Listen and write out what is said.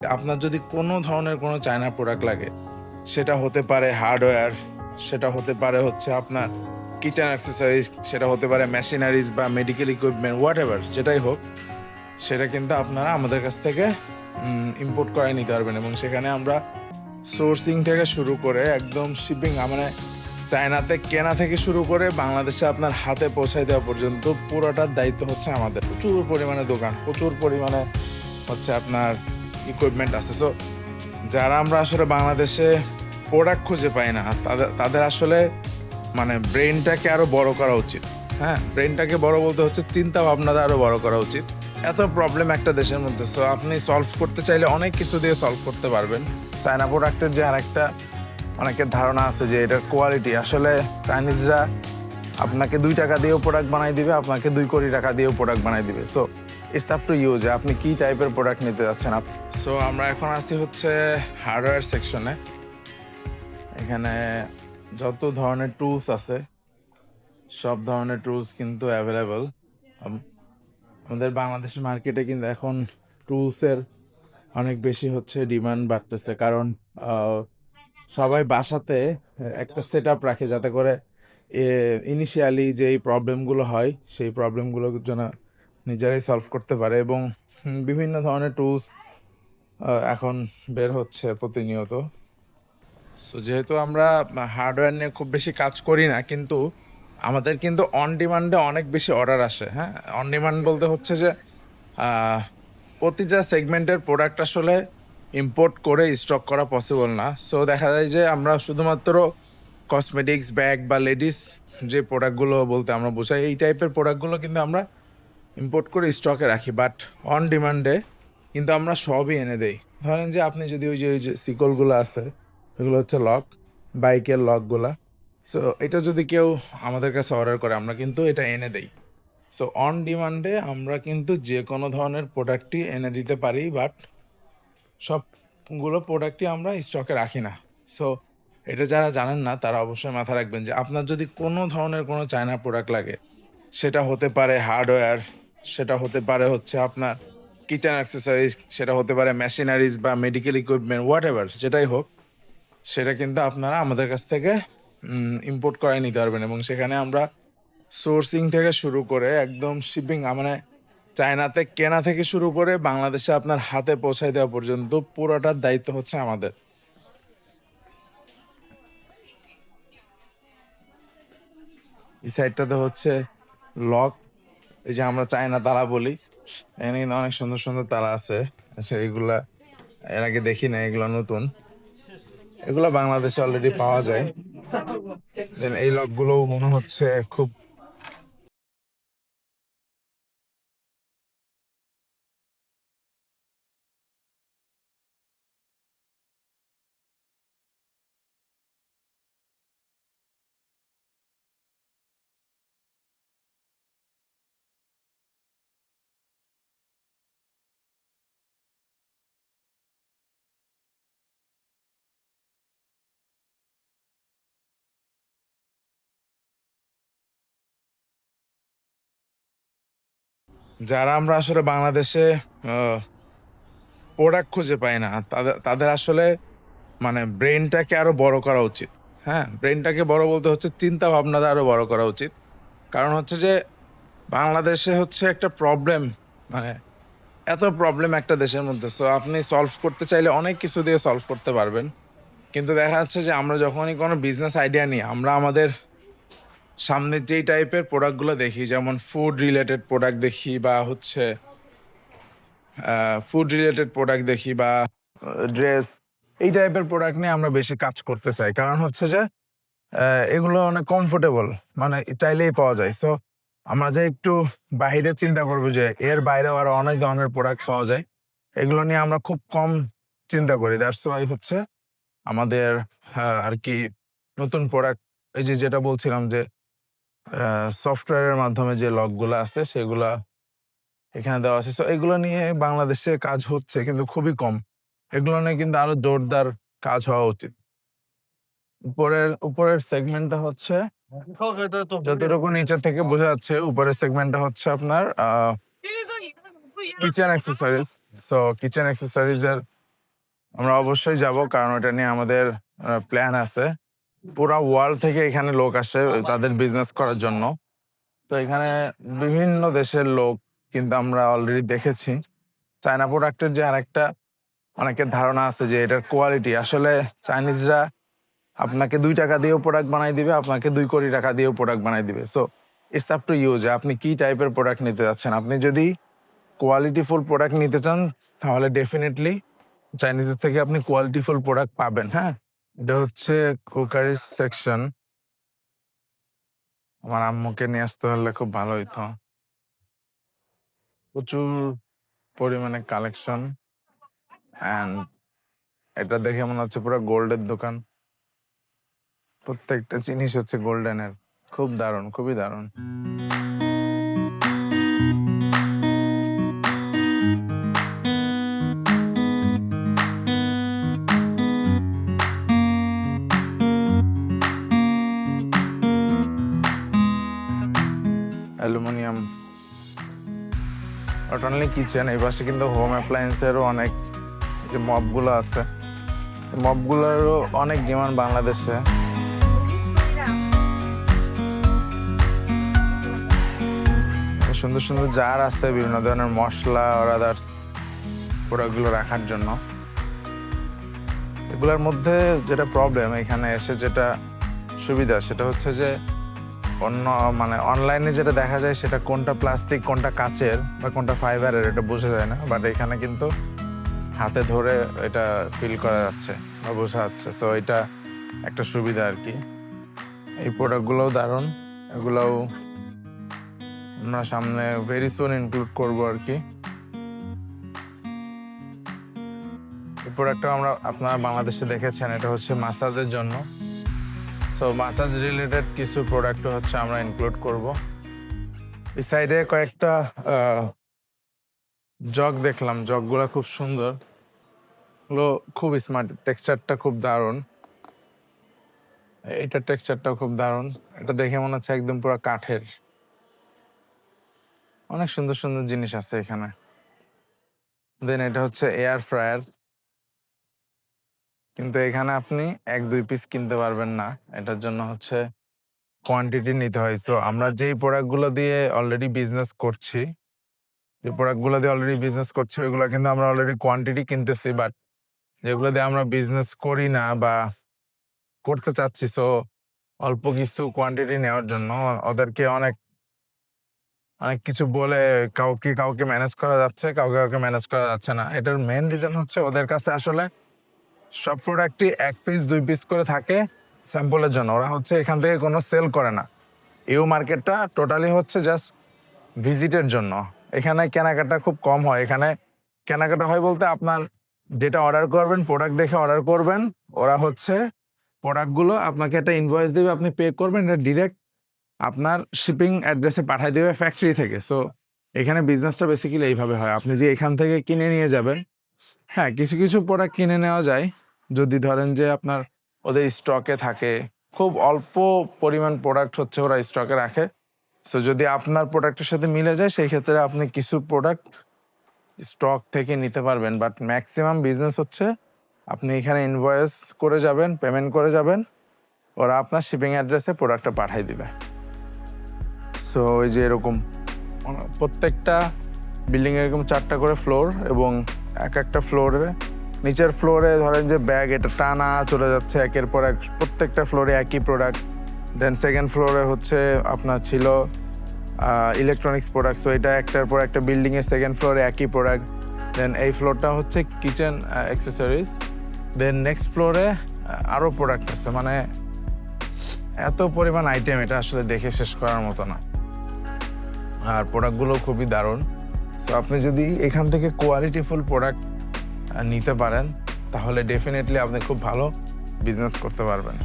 আপনার যদি কোনো ধরনের কোনো চায়না প্রোডাক্ট লাগে, সেটা হতে পারে হার্ডওয়্যার, সেটা হতে পারে হচ্ছে আপনার কিচেন অ্যাক্সেসরিজ, সেটা হতে পারে মেশিনারিজ বা মেডিকেল ইকুইপমেন্ট, হোয়াটএভার যেটাই হোক, সেটা কিন্তু আপনারা আমাদের কাছ থেকে ইম্পোর্ট করে নিতে পারবেন। এবং সেখানে আমরা সোর্সিং থেকে শুরু করে একদম শিপিং, মানে চায়নাতে কেনা থেকে শুরু করে বাংলাদেশে আপনার হাতে পৌঁছায় দেওয়া পর্যন্ত পুরোটার দায়িত্ব হচ্ছে আমাদের। প্রচুর পরিমাণে দোকান, প্রচুর পরিমাণে হচ্ছে আপনার ইকুইপমেন্ট আছে। সো যারা আমরা আসলে বাংলাদেশে প্রোডাক্ট খুঁজে পাই না, তাদের আসলে মানে ব্রেনটাকে আরও বড় করা উচিত। হ্যাঁ, ব্রেনটাকে বড় বলতে হচ্ছে চিন্তা ভাবনাটা আরও বড় করা উচিত। এত প্রবলেম একটা দেশের মধ্যে, সো আপনি সলভ করতে চাইলে অনেক কিছু দিয়ে সলভ করতে পারবেন। চায়না প্রোডাক্টের যে আরেকটা অনেকের ধারণা আছে যে এটার কোয়ালিটি, আসলে চাইনিজরা আপনাকে 2 টাকা দিয়েও প্রোডাক্ট বানাই দিবে, আপনাকে 2 কোটি টাকা দিয়েও প্রোডাক্ট বানাই দিবে। So it's up to you যে আপনি কী টাইপের প্রোডাক্ট নিতে যাচ্ছেন। সো আমরা এখন আছি হচ্ছে হার্ডওয়্যার সেকশনে। এখানে যত ধরনের টুলস আছে সব ধরনের টুলস কিন্তু অ্যাভেলেবল। আমাদের বাংলাদেশের মার্কেটে কিন্তু এখন টুলসের অনেক বেশি হচ্ছে ডিমান্ড বাড়তেছে, কারণ সবাই বাসাতে একটা সেট আপ রাখে যাতে করে ইনিশিয়ালি যেই প্রবলেমগুলো হয় সেই প্রবলেমগুলোর জন্য নিজেরাই সলভ করতে পারে। এবং বিভিন্ন ধরনের টুলস এখন বের হচ্ছে প্রতিনিয়ত। সো যেহেতু আমরা হার্ডওয়্যার নিয়ে খুব বেশি কাজ করি না, কিন্তু আমাদের কিন্তু অন ডিমান্ডে অনেক বেশি অর্ডার আসে। হ্যাঁ, অন ডিমান্ড বলতে হচ্ছে যে প্রতিটা সেগমেন্টের প্রোডাক্ট আসলে ইম্পোর্ট করে স্টক করা পসিবল না। সো দেখা যায় যে আমরা শুধুমাত্র কসমেটিক্স, ব্যাগ বা লেডিস যে প্রোডাক্টগুলো বলতে আমরা বোঝাই, এই টাইপের প্রোডাক্টগুলো কিন্তু আমরা ইম্পোর্ট করে স্টকে রাখি। বাট অন ডিমান্ডে কিন্তু আমরা সবই এনে দেই। ধরেন যে আপনি যদি ওই যে সিকলগুলো আছে, এগুলো হচ্ছে লক, বাইকের লকগুলা। সো এটা যদি কেউ আমাদের কাছে অর্ডার করে, আমরা কিন্তু এটা এনে দেই। সো অন ডিমান্ডে আমরা কিন্তু যে কোনো ধরনের প্রোডাক্টই এনে দিতে পারি, বাট সবগুলো প্রোডাক্টই আমরা স্টকে রাখি না। সো এটা যারা জানেন না তারা অবশ্যই মাথায় রাখবেন যে আপনার যদি কোনো ধরনের কোনো চায়না প্রোডাক্ট লাগে, সেটা হতে পারে হার্ডওয়্যার, সেটা হতে পারে হচ্ছে আপনার কিচেন অ্যাক্সেসরিজ, সেটা হতে পারে মেশিনারিজ বা মেডিকেল ইকুইপমেন্ট, হোয়াটএভার যেটাই হোক, সেটা কিন্তু আপনারা আমাদের কাছ থেকে ইম্পোর্ট করে নিতে পারবেন। এবং সেখানে আমরা সোর্সিং থেকে শুরু করে একদম শিপিং, মানে চায়নাতে কেনা থেকে শুরু করে বাংলাদেশে আপনার হাতে পৌঁছায় দেওয়া পর্যন্ত পুরোটার দায়িত্ব হচ্ছে আমাদের। এই সাইডটাতে হচ্ছে লক, এই যে আমরা চায়না তালা বলি, এখানে কিন্তু অনেক সুন্দর সুন্দর তালা আছে। আচ্ছা, এগুলা এর আগে দেখি না, এগুলো নতুন, এগুলো বাংলাদেশে অলরেডি পাওয়া যায়। দেন এই লকগুলো মনে হচ্ছে খুব যারা আমরা আসলে বাংলাদেশে প্রোডাক্ট খুঁজে পাই না, তাদের আসলে মানে ব্রেনটাকে আরো বড় করা উচিত। হ্যাঁ, ব্রেনটাকে বড় বলতে হচ্ছে চিন্তা ভাবনাটা আরো বড় করা উচিত। কারণ হচ্ছে যে বাংলাদেশে হচ্ছে একটা প্রবলেম, মানে এত প্রবলেম একটা দেশের মধ্যে। সো আপনি সলভ করতে চাইলে অনেক কিছু দিয়ে সলভ করতে পারবেন। কিন্তু দেখা যাচ্ছে যে আমরা যখনই কোনো বিজনেস আইডিয়া নিই, আমরা আমাদের সামনে যেই টাইপের প্রোডাক্টগুলো দেখি, যেমন ফুড রিলেটেড প্রোডাক্ট দেখি বা হচ্ছে ফুড রিলেটেড প্রোডাক্ট দেখি বা ড্রেস, এই টাইপের প্রোডাক্ট নিয়ে আমরা বেশি কাজ করতে চাই। কারণ হচ্ছে যে এগুলো অনেক কমফোর্টেবল, মানে চাইলেই পাওয়া যায়। সো আমরা যে একটু বাইরে চিন্তা করবো যে এর বাইরেও আরো অনেক ধরনের প্রোডাক্ট পাওয়া যায়, এগুলো নিয়ে আমরা খুব কম চিন্তা করি। দ্যাটস ওয়াই হচ্ছে আমাদের আর কি নতুন প্রোডাক্ট, এই যে যেটা বলছিলাম যে সফটওয়্যারের মাধ্যমে যে লকগুলো আছে সেগুলা এখানে দেওয়া আছে। সো এগুলো নিয়ে বাংলাদেশে কাজ হচ্ছে কিন্তু খুবই কম। এগুলো নিয়ে কিন্তু আরো জোরদার কাজ হওয়া উচিত। উপরের সেগমেন্টটা হচ্ছে, যতটুকু নিচে থেকে বোঝা যাচ্ছে, উপরের সেগমেন্টটা হচ্ছে আপনার kitchen accessories. So kitchen accessories এর আমরা অবশ্যই যাব, কারণ এটা নিয়ে আমাদের প্ল্যান আছে। পুরা ওয়ার্ল্ড থেকে এখানে লোক আসে তাদের বিজনেস করার জন্য। তো এখানে বিভিন্ন দেশের লোক কিন্তু আমরা অলরেডি দেখেছি। চায়না প্রোডাক্টের যে আরেকটা অনেকের ধারণা আছে যে এটার কোয়ালিটি, আসলে চাইনিজরা আপনাকে 2 টাকা দিয়েও প্রোডাক্ট বানাই দিবে, আপনাকে 2 কোটি টাকা দিয়েও প্রোডাক্ট বানাই দিবে। So it's up to you যে আপনি কি টাইপের প্রোডাক্ট নিতে যাচ্ছেন। আপনি যদি কোয়ালিটিফুল প্রোডাক্ট নিতে চান তাহলে ডেফিনেটলি চাইনিজের থেকে আপনি কোয়ালিটিফুল প্রোডাক্ট পাবেন। হ্যাঁ, এটা হচ্ছে কুকারিজ সেকশন। আমার আম্মুকে নিয়ে আসতে পারলে খুব ভালো হইতো। প্রচুর পরিমাণে কালেকশন, অ্যান্ড এটা দেখে মনে হচ্ছে পুরো গোল্ডের দোকান। প্রত্যেকটা জিনিস হচ্ছে গোল্ডেনের। খুব দারুণ, খুবই দারুণ। অ্যালুমিনিয়াম, নট অনলি কিচেন, এই পাশে কিন্তু হোম অ্যাপ্লায়েন্সেরও অনেক যে মপগুলো আছে, মপগুলোরও অনেক ডিমান্ড বাংলাদেশে। সুন্দর সুন্দর জার আছে বিভিন্ন ধরনের মশলা আর আদার্স প্রোডাক্টগুলো রাখার জন্য। এগুলোর মধ্যে যেটা প্রবলেম, এখানে এসে যেটা সুবিধা সেটা হচ্ছে যে অনলাইনে যেটা দেখা যায় সেটা কোনটা প্লাস্টিক, কোনটা কাচের বা কোনটা ফাইবারের, এটা বোঝা যায় না। বাট এখানে কিন্তু হাতে ধরে এটা ফিল করা যাচ্ছে বা বোঝা যাচ্ছে। সো এটা একটা সুবিধা আর কি। এই প্রোডাক্টগুলোও দারুণ, এগুলোও আমরা সামনে ভেরি সুন ইনক্লুড করবো আর কি। এই প্রোডাক্টটা আপনারা বাংলাদেশে দেখেছেন, এটা হচ্ছে মাসাজের জন্য। সো মাসাজ রিলেটেড কিছু প্রোডাক্টও হচ্ছে আমরা ইনক্লুড করব। এই সাইডে কয়েকটা জগ দেখলাম, জগগুলো খুব সুন্দর, এগুলো খুব স্মার্ট, টেক্সচারটা খুব দারুণ। এইটার টেক্সচারটাও খুব দারুণ, এটা দেখে মনে হচ্ছে একদম পুরো কাঠের। অনেক সুন্দর সুন্দর জিনিস আছে এখানে। দেন এটা হচ্ছে এয়ার ফ্রায়ার, কিন্তু এখানে আপনি 1-2 পিস কিনতে পারবেন না, এটার জন্য হচ্ছে কোয়ান্টিটি নিতে হয়। সো আমরা যেই প্রোডাক্টগুলো দিয়ে অলরেডি বিজনেস করছি, ওইগুলো কিন্তু আমরা অলরেডি কোয়ান্টিটি কিনতেছি। বাট যেগুলো দিয়ে আমরা বিজনেস করি না বা করতে চাচ্ছি, সো অল্প কিছু কোয়ান্টিটি নেওয়ার জন্য ওদেরকে অনেক কিছু বলে কাউকে ম্যানেজ করা যাচ্ছে, কাউকে ম্যানেজ করা যাচ্ছে না। এটার মেন রিজন হচ্ছে ওদের কাছে আসলে সব প্রোডাক্টই 1 পিস 2 পিস করে থাকে স্যাম্পলের জন্য। ওরা হচ্ছে এখান থেকে কোনো সেল করে না। ইউ মার্কেটটা টোটালি হচ্ছে জাস্ট ভিজিটের জন্য। এখানে কেনাকাটা খুব কম হয়। এখানে কেনাকাটা হয় বলতে আপনার যেটা অর্ডার করবেন, প্রোডাক্ট দেখে অর্ডার করবেন, ওরা হচ্ছে প্রোডাক্টগুলো আপনাকে একটা ইনভয়েস দেবে, আপনি পে করবেন, এটা ডিরেক্ট আপনার শিপিং অ্যাড্রেসে পাঠিয়ে দেবে ফ্যাক্টরি থেকে। সো এখানে বিজনেসটা বেসিক্যালি এইভাবে হয়। আপনি যে এখান থেকে কিনে নিয়ে যাবেন, হ্যাঁ কিছু কিছু প্রোডাক্ট কিনে নেওয়া যায় যদি ধরেন যে আপনার ওদের স্টকে থাকে। খুব অল্প পরিমাণ প্রোডাক্ট হচ্ছে ওরা স্টকে রাখে। সো যদি আপনার প্রোডাক্টের সাথে মিলে যায়, সেই ক্ষেত্রে আপনি কিছু প্রোডাক্ট স্টক থেকে নিতে পারবেন। বাট ম্যাক্সিমাম বিজনেস হচ্ছে আপনি এখানে ইনভয়েস করে যাবেন, পেমেন্ট করে যাবেন, ওরা আপনার শিপিং অ্যাড্রেসে প্রোডাক্টটা পাঠিয়ে দিবে। সো ওই যে এরকম প্রত্যেকটা বিল্ডিংয়ে এরকম 4টা করে ফ্লোর, এবং এক একটা ফ্লোরে, নিচের ফ্লোরে ধরেন যে ব্যাগ এটা টানা চলে যাচ্ছে একের পর এক, প্রত্যেকটা ফ্লোরে একই প্রোডাক্ট। দেন সেকেন্ড ফ্লোরে হচ্ছে আপনার ছিল ইলেকট্রনিক্স প্রোডাক্ট। সো এটা একটার পর একটা বিল্ডিংয়ের সেকেন্ড ফ্লোরে একই প্রোডাক্ট। দেন এই ফ্লোরটা হচ্ছে কিচেন অ্যাক্সেসরিজ। দেন নেক্সট ফ্লোরে আরও প্রোডাক্ট আছে। মানে এত পরিমাণ আইটেম, এটা আসলে দেখে শেষ করার মতো না। আর প্রোডাক্টগুলো খুবই দারুণ। সো আপনি যদি এখান থেকে কোয়ালিটিফুল প্রোডাক্ট নিতে পারেন, তাহলে ডেফিনেটলি আপনি খুব ভালো বিজনেস করতে পারবেন।